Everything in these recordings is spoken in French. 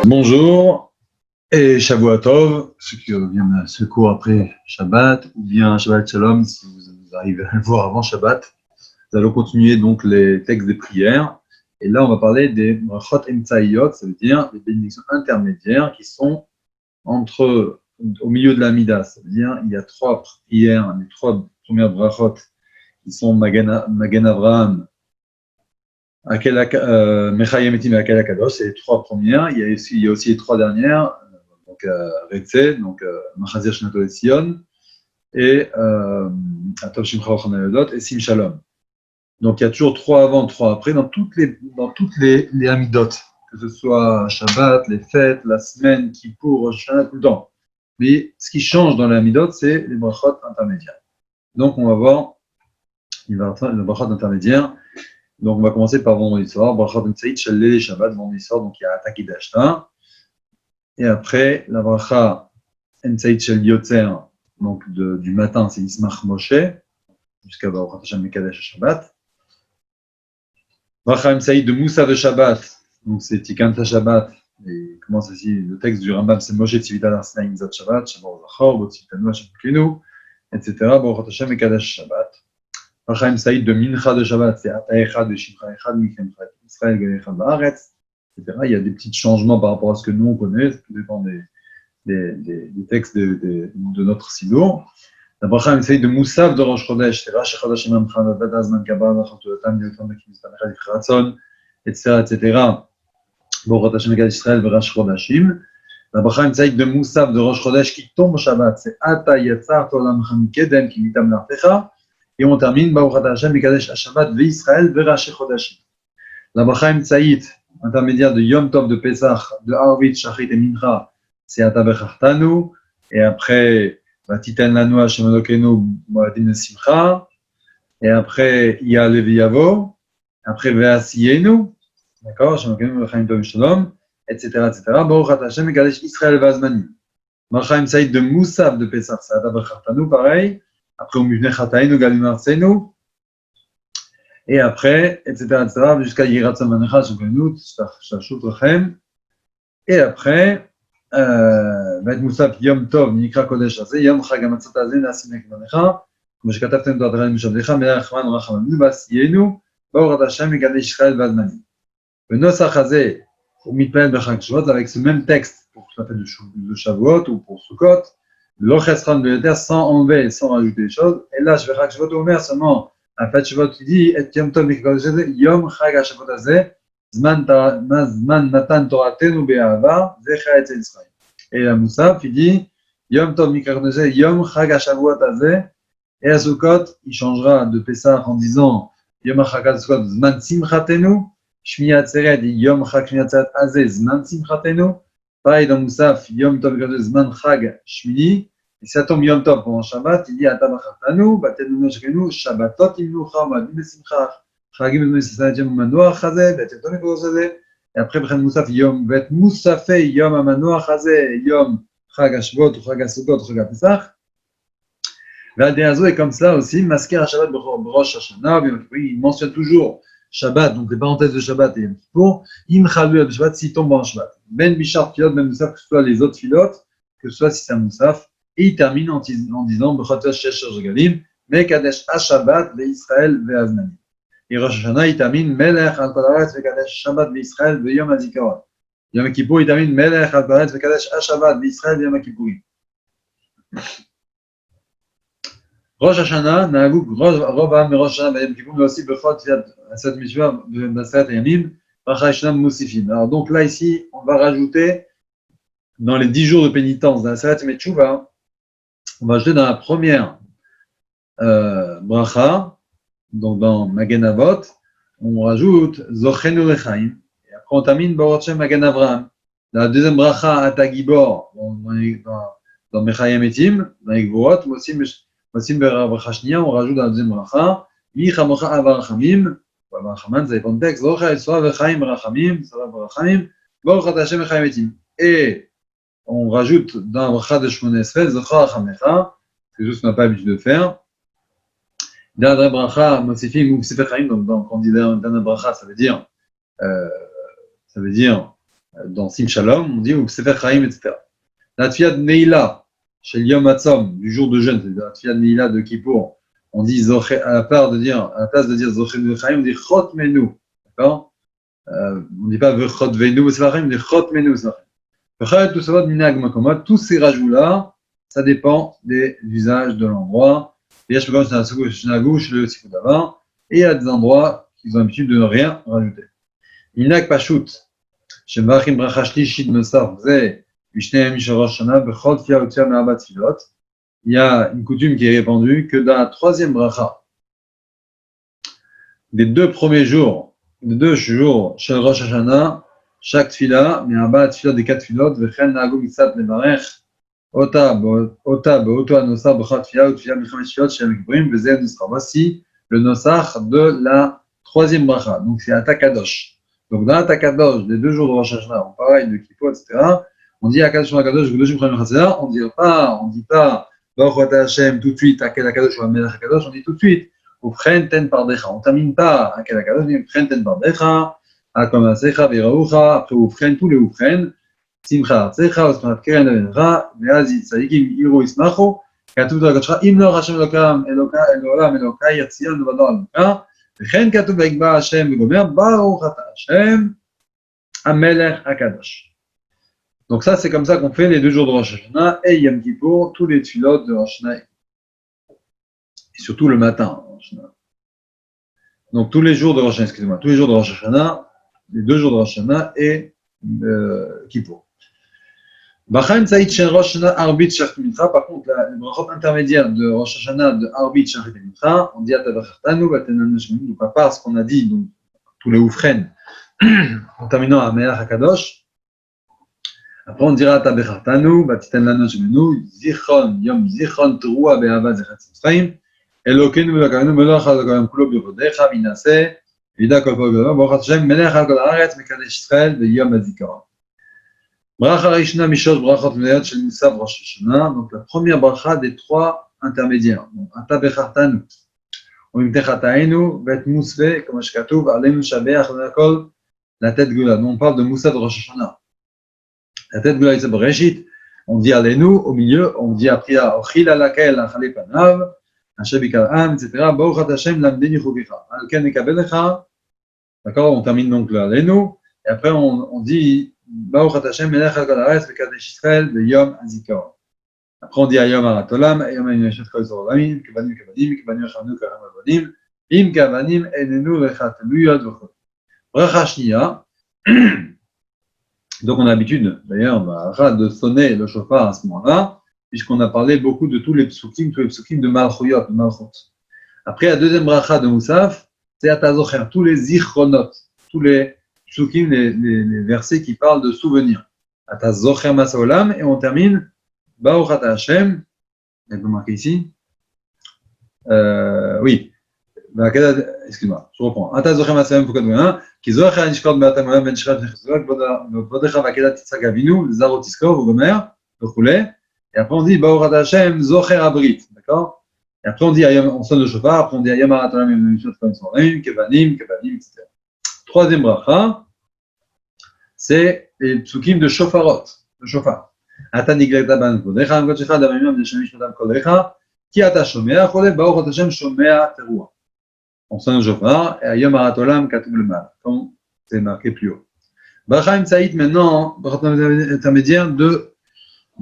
Bonjour et Shavua Tov, ceux qui viennent à ce cours après Shabbat, ou bien Shabbat Shalom si vous arrivez à le voir avant Shabbat. Nous allons continuer donc les textes des prières. Et là, on va parler des brachot emtsaiyot, ça veut dire des bénédictions intermédiaires qui sont au milieu de la Mida. Ça veut dire il y a trois prières, les trois premières brachot qui sont Magen Avraham, Mechayem Etim et Akel Akadosh, c'est les trois premières. Il y a aussi les trois dernières, donc Retse, donc Machazir Shnato et Sion, et Atov Shimcha Ochanayodot et Sim Shalom. Donc il y a toujours trois avant, trois après, dans toutes les Amidot, que ce soit Shabbat, les fêtes, la semaine, Kippour, Rosh Hashanah, tout le temps. Mais ce qui change dans les Amidot, c'est les brachot intermédiaires. Donc on va voir les brachot intermédiaires. Donc, on va commencer par vendredi soir. Bracha d'Emtsaït shel Leil Shabbat, vendredi soir. Donc, il y a Ataki d'Ashta. Et après, la bracha Emtsaït shel Yotzer, donc du matin, c'est Ismach Moshe, jusqu'à Baruch Hashem Mekadesh Shabbat. Bracha Emtsaït de Moussa de Shabbat, donc c'est Tikanta Shabbat. Et comment c'est ici? Le texte du Rambam, c'est Moshe Tzivita Larsna Imzat Shabbat, Shabbat Zachor, Botzitanu Hashem Kenu, etc. Baruch Hashem Mekadesh Shabbat. Bracha Saïd de Mincha de Shabbat, c'est Ata Echad de Shimcha Echad, Michem Israël, Gal Echad Baaretz, etc. Il y a des petits changements par rapport à ce que nous on connaît, ça dépend des textes de notre sidour. La bracha Saïd de Moussaf de Rosh Chodesh, c'est Rash Chodesh Imam Chad, Azman Kabar, Nachatotam, Yotam, Mekimistan Echad, Yichratzon, etc. Baruch Hashem Gal Israël, Rash Chodeshim. La bracha Saïd de Moussaf de Rosh Chodesh qui tombe au Shabbat, c'est Ata Yatzar Tolam Chamikedem, qui mitam l'artecha. Et on termine, Baruch Hashem Mekadesh Shabbat ve'Israël ve'Rashi Chodashim. La bracha Emtsaït, intermédiaire de Yom Tov de Pesach, de Arvit, Shachrit et Mincha, c'est Ata Bechartanu. Et après, Titan Lanu Hashem Elokenu Moadim Simcha. Et après, Ya Leviavo. Après, Ve'asiyenu. D'accord, Hashem Elokenu V'chaim Tov Shalom, etc. Baruch Hashem Mekadesh Israël ve'Azmanim. Bracha Emtsaït de Moussaf de Pesach, c'est Ata Bechartanu, pareil. Après, on mivne chataïnu, galim arsenu. Et après, etc., jusqu'à Yirat Samanecha, Shukenu, Shashut Rachem. Et après, Vet Moussaf, Yom Tov, Nikra Kodesh Azeh, Yom Chag Amatzot Azeh, Nasimek Manecha, comme je כתבתם דרדרן משבדיך, מלך רחמן ורחמנו, ועשיינו, באורת השם יגדל ישראל והזמנים. בנוסח הזה, הוא מתפלל בחג שבועות, avec ce même texte, pour la fête de Shavuot ou pour Sukkot, לא חסכן ביותר, sans enlever, sans rajouter des choses. Et là, je vais חג שבועות, הוא אומר seulement, à fête שבועות, il dit, את יום טוב מקדש הזה, יום חג השבועות הזה, זמן נתן תורתנו באהבה, זכר אצל ישראל. Et la Moussaf, il dit, יום טוב מקדש הזה, יום חג השבועות הזה. Et à Sukkot, il changera de Pessah en disant, יום חג Sukkot, זמן שמחתנו. Shmini Atzeret, Yom Chag Shmini Atzeret Azeh, Zman Simchatenu. Pareil dans Moussaf, Yom Tov Zman Chag Shmini. Et ça tombe Yom Tov pendant Shabbat, il dit Atabachatanu, Batenu Noshkenu, Shabbatot Imnucha, Madim Besimcha, Chagim Besimcha, Manoach Hazeh, Batetom Ekos Hazeh. Et après, Bren Moussaf, Yom Bet Moussafé, Yom Amanoach Hazeh, Yom Chag Ashvot, Chag Asukot, Chag Pesach. L'Adéazo est comme ça aussi, Masker Shabbat Rosh Hashanah, il mentionne toujours Shabbat, donc les parenthèses de Shabbat et Yom Kippour, Im Chalu al Shabbat, s'il tombe en Shabbat. Ben Bishar Filot, Ben Moussaf, que ce soit les autres filotes, que ce soit si c'est un Moussaf, et il termine en disant B'chotesh Shesh Regalim, Mekadesh HaShabbat, Ve'Israël, Ve'Azmanim. Et Rosh Hashanah, il termine Melech al Kol Haaretz, Ve'Kadesh Shabbat, Ve'Israël, Ve'Yom HaZikaron. Yom Kippour, il termine Melech al Kol Haaretz, Ve'Kadesh HaShabbat, Ve'Israël, Ve'Yom HaKippurim. Rosh Hashanah, Naguk, Rob Am, Rosh Hashanah, Yom Kippour, mais aussi Bechot, Asad Mishua, Basrat Yamim, Racha Shnam Moussifim. Alors donc là, ici, on va rajouter, dans les 10 jours de pénitence d'Asrat Metshuva, on va ajouter dans la première bracha, donc dans Magen Avot, on rajoute Zochenu Lechaim, et après on termine Baruch Hashem Magen Avraham. Dans la deuxième bracha, Atagibor, dans Mechayem Etim, dans les Gvorot, aussi bracha shnia, on rajoute dans la deuxième bracha, Mi chamocha avarachamim, ou avarachaman, ça dépend du texte, Zocha Yisroa vechaim rachamim, ça va barachamim, Baruch Hashem Mechayem Etim. Et on rajoute dans la bracha de Shmoneh Esrei, Zocha Rachamecha, c'est juste qu'on n'a pas l'habitude de faire. Dans la bracha, Mosifim ou Sefer Chaim, donc quand on dit dans la bracha, ça veut dire dans Sim Shalom, on dit ou Sefer Chaim, etc. La tefila de Neila, chez Yom Hatzom, du jour de jeûne, c'est-à-dire la tefila de Neila de Kippour, on dit à la place de dire Zoché Chaim, on dit Chot Menu, d'accord? On ne dit pas Vechot Venu, Sefer Chaim, on dit Chot Menu, Sefer Chaim. Tout ça, Minag Makomot, tous ces rajouts-là, ça dépend des usages de l'endroit. Et je peux comme c'est la gauche, le Sifou d'avant, et il y a des endroits qui ont l'habitude de ne rien rajouter. Minag Pashut, Shemachim Brachashli Shid Nosaf, Zé, Mishneem Mishorosh Shana, Bechot Fia Otia Me'abat Filot. Il y a une coutume qui est répandue que dans la troisième bracha, des deux premiers jours, des 2 jours, chez Rosh Hashanah, chaque tfila, Me'abat Filot des 4 filot, Vechen Nagum Isat Levarech, Ota Be'oto Anosar Bechot Fia, Utfia Mechamesh Filot, Shem Kibrim, Vezen Nusra. Voici le nosar de la troisième bracha. Donc c'est Atakadosh. Donc dans Atakadosh, les 2 jours de Rosh Hashanah, on parle de Kippo, etc. On dit Akadosh Akadosh, Gdoshim Chayim Chatzela, on dit pas Baruch Hashem tout de suite, Akel Akadosh ou Amelech Akadosh, on dit tout de suite, Ufchen ten pardecha. On ne termine pas Akel Akadosh, on dit Ufchen ten pardecha, Akom Asecha, Viraoucha, après Ufchen, tous les Ufchen, Simcha Artsecha, Osmanat Keren Avenra, Meazit Sadikim, Iro Ismacho, Katuv Dagacha, Imlor Hashem Elokam, Elolam Elokai, Yatzion, Novador Eloka, Vechen Katuv Vekba Hashem, Vegomer, Baruch Hashem, Amelech Akadosh. Donc ça, c'est comme ça qu'on fait les 2 jours de Rosh Hashanah et Yom Kippour, tous les tfilotes de Rosh Hashanah. Et surtout le matin. Rosh Hashanah. Donc tous les jours de Rosh Hashanah, excusez-moi, tous les jours de Rosh Hashanah, les 2 jours de Rosh Hashanah et Kippour. Bachaim Saïd Shen Rosh Hashanah Arbit Shachrit Mincha, par contre, les brachot intermédiaires de Rosh Hashanah de Arbit Shachrit Mincha, on dit Atavachartanu, Batenan Nashmin, donc à part ce qu'on a dit, donc tous les oufren, en terminant à Melech HaKadosh. Après, on dira Tabechartanu, Batiten Lano Shemenu, Zichron, Yom Zichron, Teroua, Be'ava, Zechat Sitzraim, Elokenu, Melokanu, Meloch, Alokayam, Kulo, Birodecha, Vinase, Vida, Kolpo, Be'ava, Baruch Hashem, Melech, Alkol Haaretz, Mekadesh Israël, Ve'yom Hazikaron. Bracha Rishna, Mishosh, Brachot, Meot, Shel Musav, Rosh Hashanah, donc la première bracha des 3 intermédiaires. Donc, Tabechartanu, Omimtechataenu, Vet Musve, comme Ashkatouv, Alenu Shabeach, Lakol, la tête Gula. Donc, on parle de Moussa de Rosh Hashanah. La tête de la Bereshit, on dit Alenu, au milieu, on dit après Ochil alakel, achale panav, Hashabikal am, etc. Baruch Hashem lamdeni chukicha. Alken ekabelecha. D'accord, on termine donc le Alenu, et après on dit Baruch Hashem melech al-kol haaretz vekadesh Israël veyom hazikaron. Après on dit Ayom haratolam, Ayom ha'inyeshet kol zoralim, kevanim, kevanim yachamnu karam avonim, im kevanim enenu lechatelu yod v'chot. Bracha shniya. Donc on a l'habitude, d'ailleurs, de sonner le shofar à ce moment-là, puisqu'on a parlé beaucoup de tous les psukim de Malchuyot, de Malchut. Après, la deuxième bracha de Moussaf, c'est Atazocher, tous les zichronot, tous les psukim, les versets qui parlent de souvenirs. Atazocher Masaolam, et on termine, Baruch Ata Hashem, il peut marquer ici, oui, excuse-moi, je reprends. Atazocher Masaolam, pourquoi de rien? כי זו אחרי הנשקות באתם עולם בין שכת נחזוק, כבודך והקהילת תצחק אבינו, לזר תזכור, הוא גומר, וכולי. Et après on dit, Baruch Hashem, Zocher Abrit, d'accord? Et après on dit, on sonne le shofar, après on dit, Ayam Aratolam, Yom Yishot, Kohen Sorim, Kevanim, etc. Troisième bracha, c'est les psukim de shofarot, le shofar. Ata niglekta ban kodecha, am kodecha, damimim, deshem mishpatam kodecha, ki ata shomea, chole, Baruch Hashem, shomea teruah. On sonne le shofar, et Ayom Aratolam Katoub le mal, comme c'est marqué plus haut. Bracha Saïd maintenant, bracha intermédiaire de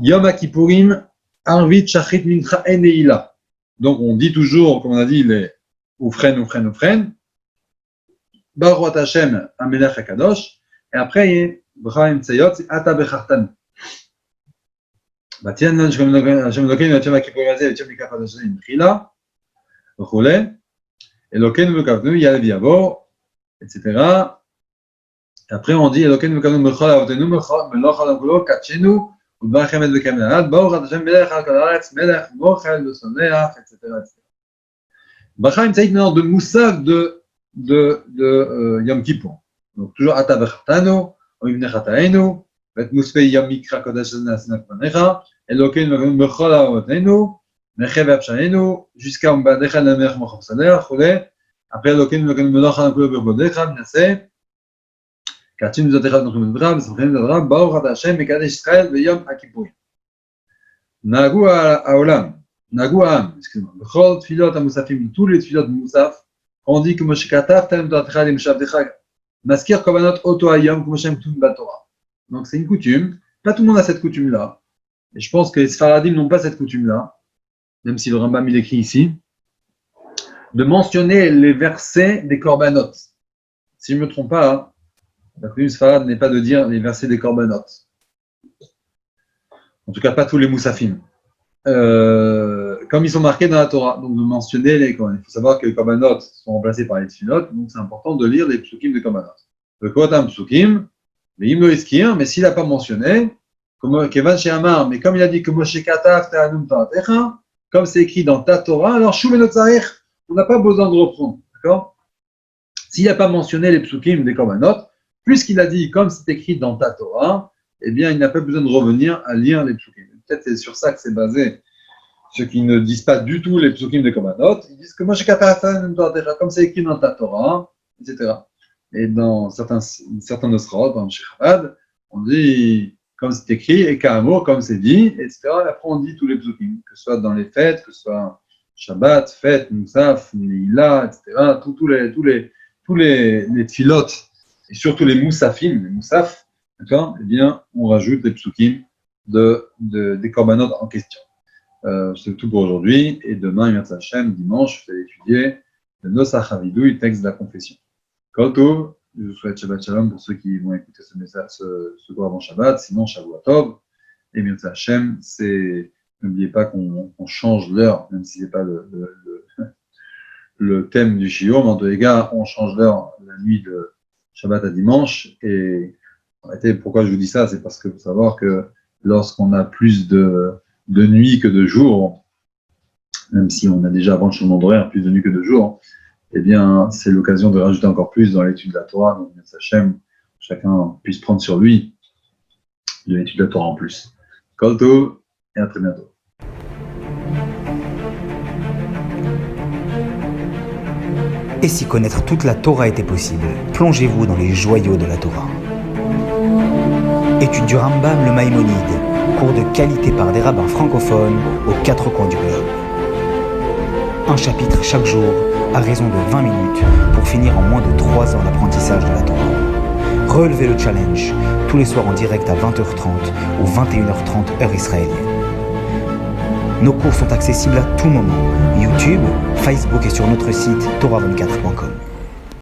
Yom Kippourim, Arvit Shachrit Mincha Eneila. Donc on dit toujours, comme on a dit, les Ufren. Baruch Hashem Amelech HaKadosh, et après, Bracha Tzayot, c'est Ata Bechartan. Batien Hashem Elokeinu, Yom Kippourim Azeh, Yom Kippourim Mechila, וכולי. Elokeinu v'kavnu yalev yavo, etc. Après on dit Elokeinu v'kavnu mechol avotenu meloch al kulo katchenu udvar chemet v'kemenad baruch Hashem melech al kol haaretz melech mochel v'soneach, etc. Bracha Saïd maintenant de Moussaf de Yom Kippour. Donc toujours Ata v'chartanu omimne chataenu vet musfei Yom mikra kodesh nasnak panecha Elokeinu v'kavnu mechol avotenu jusqu'à Umbadecha Lamer Mochopsaner, après Elokeinu Meloch Anakulo Birbodecha, Minase, Katim Zotecha Nuchim Dram, Samchim Dram, Baruch Ata Hashem, Mekadesh Israël, Veyom HaKippurim. Nagu Haolam, Nagu Ha'am, excusez-moi, Bechol Tfilot HaMusafim, tous les Tfilot Musaf, on dit que Moshe Katav, Talem Toratecha, Lim Shavdecha, Maskir Kovanot Oto Hayom, Kumoshem Tum Batorah. Donc c'est une coutume, pas tout le monde a cette coutume-là, et je pense que les Sfaradim n'ont pas cette coutume-là, même si le Rambam il écrit ici, de mentionner les versets des Korbanot. Si je ne me trompe pas, la coutume Sfarad n'est pas de dire les versets des Korbanot. En tout cas, pas tous les Moussafim. Comme ils sont marqués dans la Torah, donc de mentionner les Korbanot. Il faut savoir que les Korbanot sont remplacés par les Tfilot, donc c'est important de lire les psukim de Korbanot. Le Kohatam psukim, mais il me iskir, mais s'il n'a pas mentionné, comme Kevan Shehamar, mais comme il a dit que Moshe Katav Ta'anum Toratecha, comme c'est écrit dans ta Torah, alors Shumenot Tzarich, on n'a pas besoin de reprendre, d'accord? S'il n'a pas mentionné les psukim des Korbanot, puisqu'il a dit comme c'est écrit dans ta Torah, eh bien il n'a pas besoin de revenir à lire les psukim. Peut-être c'est sur ça que c'est basé. Ceux qui ne disent pas du tout les psukim des Korbanot, ils disent que Moshe Katav Ta'anum Toratecha, comme c'est écrit dans ta Torah, etc. Et dans certains nosrot, dans le Chabad, on dit comme c'est écrit, et Ka'amor, comme c'est dit, etc. Et après on dit tous les psukim, que ce soit dans les fêtes, que ce soit Shabbat, fête, Moussaf, Neila, etc. Tous les tfilotes, et surtout les Moussafim, les Moussaf, d'accord, eh bien, on rajoute les psukim des Korbanot en question. C'est tout pour aujourd'hui, et demain, Yom Hashem, dimanche, je vais étudier le Nosach Havidui, le texte de la confession. Koto, je vous souhaite Shabbat Shalom pour ceux qui vont écouter ce message, ce cours avant Shabbat, sinon Shavua Tov, et Yom Hashem, c'est. N'oubliez pas qu'on change l'heure, même si ce n'est pas le thème du shiur, mais en tous les cas, on change l'heure la nuit de Shabbat à dimanche. Et en réalité, pourquoi je vous dis ça, c'est parce que vous savez savoir que lorsqu'on a plus de nuits que de jours, même si on a déjà avant le changement d'horaire plus de nuits que de jours, eh bien, c'est l'occasion de rajouter encore plus dans l'étude de la Torah. Donc, Hachem, chacun puisse prendre sur lui de l'étude de la Torah en plus. Kol Tov, et à très bientôt. Et si connaître toute la Torah était possible, plongez-vous dans les joyaux de la Torah. Étude du Rambam, le Maïmonide, cours de qualité par des rabbins francophones aux 4 coins du globe. Un chapitre chaque jour, à raison de 20 minutes, pour finir en moins de 3 ans l'apprentissage de la Torah. Relevez le challenge, tous les soirs en direct à 20h30 ou 21h30 heure israélienne. Nos cours sont accessibles à tout moment, YouTube, Facebook et sur notre site torah24.com.